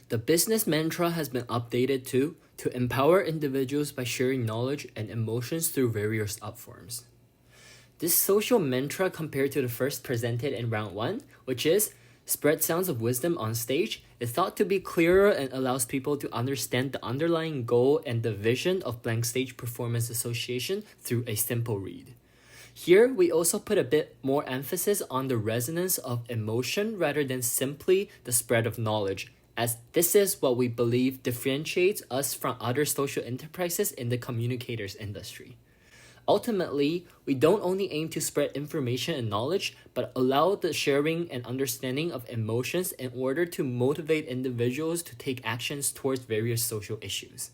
The business mantra has been updated to empower individuals by sharing knowledge and emotions through various art forms. This social mantra compared to the first presented in round 1, which is spread sounds of wisdom on stage, is thought to be clearer and allows people to understand the underlying goal and the vision of Blank Stage Performance Association through a simple read. Here, we also put a bit more emphasis on the resonance of emotion rather than simply the spread of knowledge, as this is what we believe differentiates us from other social enterprises in the communicators industry. Ultimately, we don't only aim to spread information and knowledge, but allow the sharing and understanding of emotions in order to motivate individuals to take actions towards various social issues.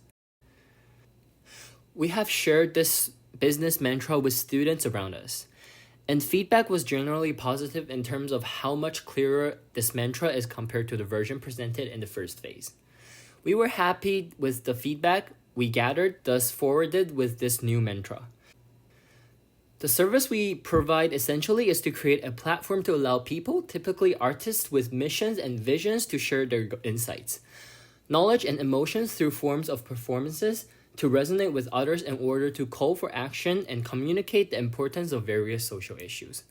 We have shared this business mantra with students around us, and feedback was generally positive in terms of how much clearer this mantra is compared to the version presented in the first phase. We were happy with the feedback we gathered, thus forwarded with this new mantra. The service we provide essentially is to create a platform to allow people, typically artists with missions and visions, to share their insights, knowledge, and emotions through forms of performances to resonate with others in order to call for action and communicate the importance of various social issues.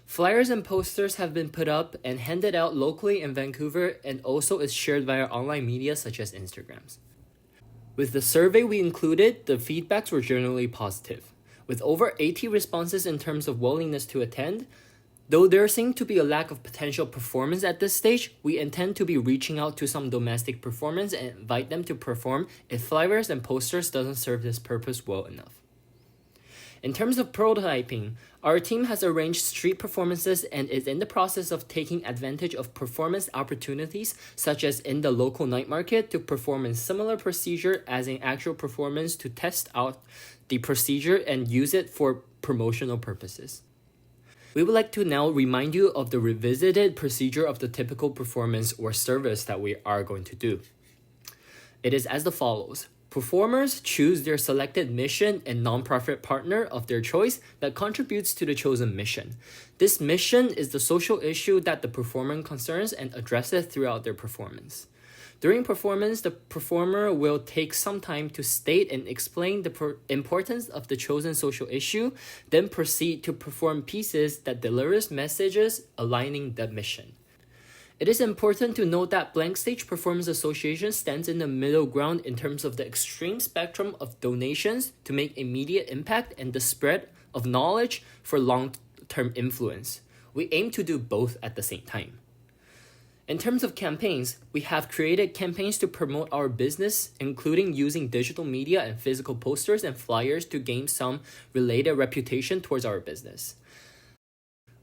Flyers and posters have been put up and handed out locally in Vancouver and also is shared via online media such as Instagrams. With the survey we included, the feedbacks were generally positive, with over 80 responses in terms of willingness to attend. Though there seemed to be a lack of potential performance at this stage, we intend to be reaching out to some domestic performers and invite them to perform if flyers and posters doesn't serve this purpose well enough. In terms of prototyping, our team has arranged street performances and is in the process of taking advantage of performance opportunities, such as in the local night market, to perform a similar procedure as an actual performance to test out the procedure and use it for promotional purposes. We would like to now remind you of the revisited procedure of the typical performance or service that we are going to do. It is as follows. Performers choose their selected mission and nonprofit partner of their choice that contributes to the chosen mission. This mission is the social issue that the performer concerns and addresses throughout their performance. During performance, the performer will take some time to state and explain the importance of the chosen social issue, then proceed to perform pieces that delivers messages aligning the mission. It is important to note that Blank Stage Performance Association stands in the middle ground in terms of the extreme spectrum of donations to make immediate impact and the spread of knowledge for long-term influence. We aim to do both at the same time. In terms of campaigns, we have created campaigns to promote our business, including using digital media and physical posters and flyers to gain some related reputation towards our business.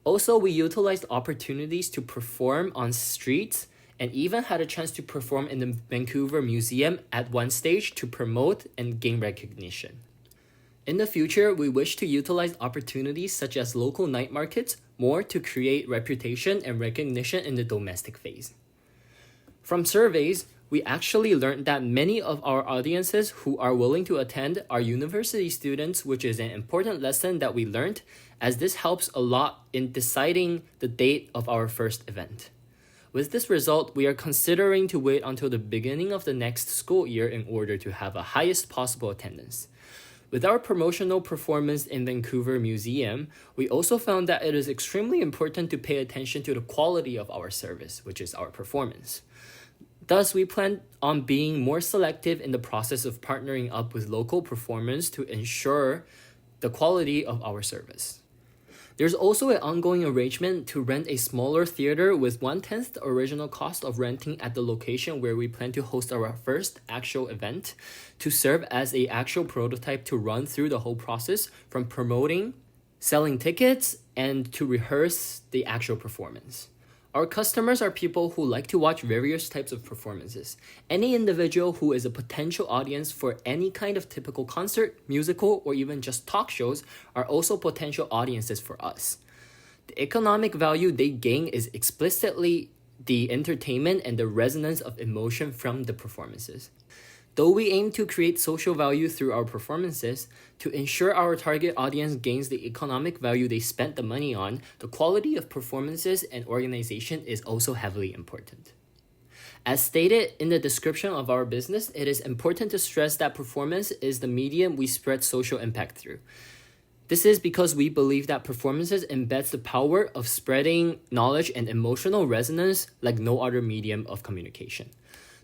Also, we utilized opportunities to perform on streets and even had a chance to perform in the Vancouver Museum at one stage to promote and gain recognition. In the future, we wish to utilize opportunities such as local night markets more to create reputation and recognition in the domestic phase. From surveys, we actually learned that many of our audiences who are willing to attend are university students, which is an important lesson that we learned, as this helps a lot in deciding the date of our first event. With this result, we are considering to wait until the beginning of the next school year in order to have a highest possible attendance. With our promotional performance in Vancouver Museum, we also found that it is extremely important to pay attention to the quality of our service, which is our performance. Thus, we plan on being more selective in the process of partnering up with local performers to ensure the quality of our service. There's also an ongoing arrangement to rent a smaller theater with 1/10 the original cost of renting at the location where we plan to host our first actual event, to serve as an actual prototype to run through the whole process from promoting, selling tickets, and to rehearse the actual performance. Our customers are people who like to watch various types of performances. Any individual who is a potential audience for any kind of typical concert, musical, or even just talk shows are also potential audiences for us. The economic value they gain is explicitly the entertainment and the resonance of emotion from the performances. Though we aim to create social value through our performances, to ensure our target audience gains the economic value they spent the money on, the quality of performances and organization is also heavily important. As stated in the description of our business, it is important to stress that performance is the medium we spread social impact through. This is because we believe that performances embeds the power of spreading knowledge and emotional resonance like no other medium of communication.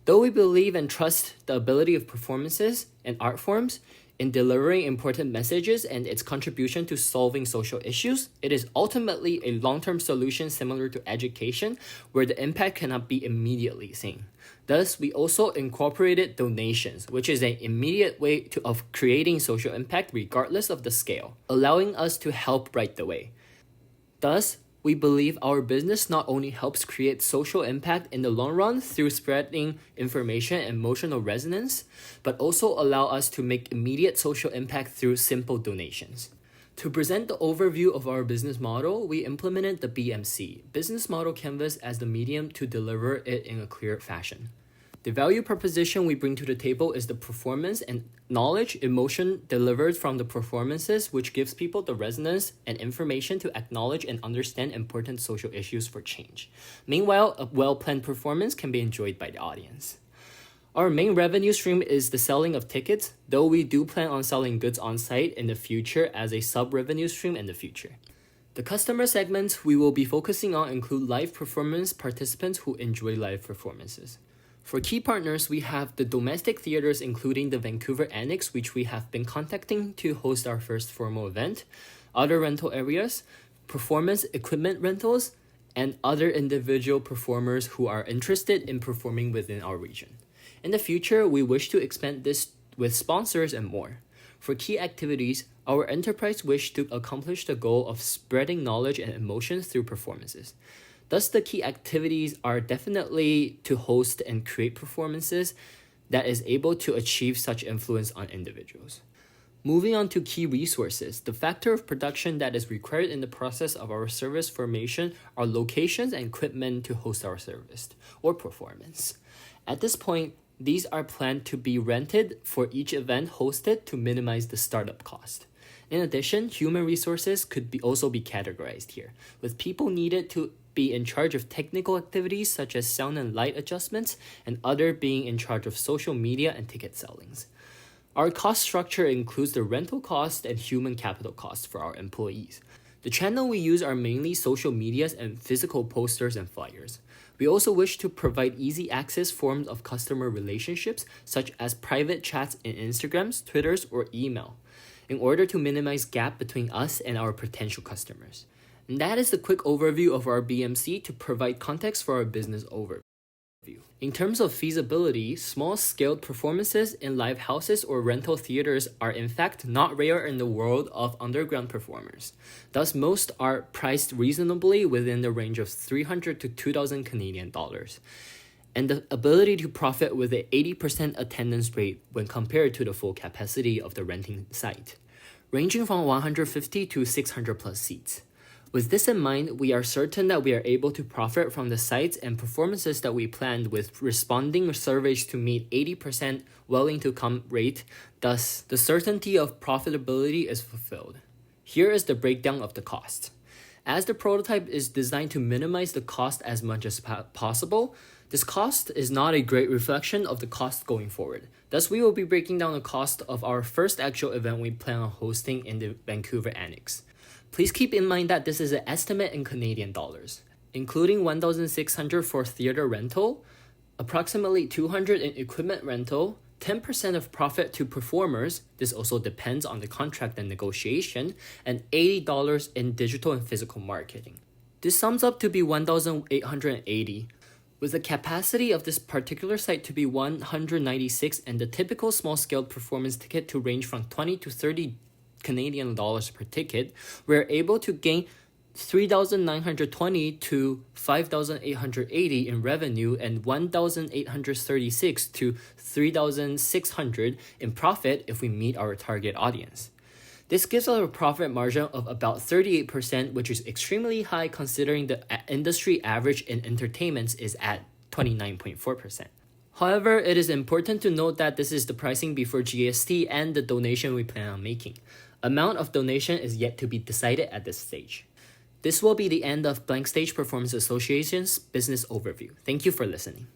Though we believe and trust the ability of performances and art forms in delivering important messages and its contribution to solving social issues, it is ultimately a long-term solution similar to education where the impact cannot be immediately seen. Thus, we also incorporated donations, which is an immediate way of creating social impact regardless of the scale, allowing us to help right the way. Thus, we believe our business not only helps create social impact in the long run through spreading information and emotional resonance, but also allow us to make immediate social impact through simple donations. To present the overview of our business model, we implemented the BMC, Business Model Canvas, as the medium to deliver it in a clear fashion. The value proposition we bring to the table is the performance and knowledge, emotion delivered from the performances, which gives people the resonance and information to acknowledge and understand important social issues for change. Meanwhile, a well-planned performance can be enjoyed by the audience. Our main revenue stream is the selling of tickets, though we do plan on selling goods on site in the future as a sub-revenue stream in the future. The customer segments we will be focusing on include live performance participants who enjoy live performances. For key partners, we have the domestic theaters including the Vancouver Annex, which we have been contacting to host our first formal event, other rental areas, performance equipment rentals, and other individual performers who are interested in performing within our region. In the future, we wish to expand this with sponsors and more. For key activities, our enterprise wish to accomplish the goal of spreading knowledge and emotions through performances. Thus, the key activities are definitely to host and create performances that is able to achieve such influence on individuals. Moving on to key resources, the factor of production that is required in the process of our service formation are locations and equipment to host our service or performance. At this point, these are planned to be rented for each event hosted to minimize the startup cost. In addition, human resources could also be categorized here, with people needed to be in charge of technical activities such as sound and light adjustments, and other being in charge of social media and ticket sellings. Our cost structure includes the rental cost and human capital costs for our employees. The channel we use are mainly social medias and physical posters and flyers. We also wish to provide easy access forms of customer relationships such as private chats in Instagrams, Twitters, or email, in order to minimize gap between us and our potential customers. And that is the quick overview of our BMC to provide context for our business overview. In terms of feasibility, small-scale performances in live houses or rental theaters are in fact not rare in the world of underground performers. Thus, most are priced reasonably within the range of 300 to 2,000 Canadian dollars. And the ability to profit with an 80% attendance rate when compared to the full capacity of the renting site, ranging from 150 to 600 plus seats. With this in mind, we are certain that we are able to profit from the sites and performances that we planned with responding surveys to meet 80% willing to come rate, thus the certainty of profitability is fulfilled. Here is the breakdown of the cost. As the prototype is designed to minimize the cost as much as possible, this cost is not a great reflection of the cost going forward. Thus, we will be breaking down the cost of our first actual event we plan on hosting in the Vancouver Annex. Please keep in mind that this is an estimate in Canadian dollars, including 1,600 for theater rental, approximately 200 in equipment rental, 10% of profit to performers, this also depends on the contract and negotiation, and $80 in digital and physical marketing. This sums up to be 1,880, with the capacity of this particular site to be 196 and the typical small-scale performance ticket to range from 20 to 30 Canadian dollars per ticket. We're able to gain 3,920 to 5,880 in revenue and 1,836 to 3,600 in profit if we meet our target audience. This gives us a profit margin of about 38%, which is extremely high considering the industry average in entertainment is at 29.4%. However, it is important to note that this is the pricing before GST and the donation we plan on making. Amount of donation is yet to be decided at this stage. This will be the end of Blank Stage Performance Association's business overview. Thank you for listening.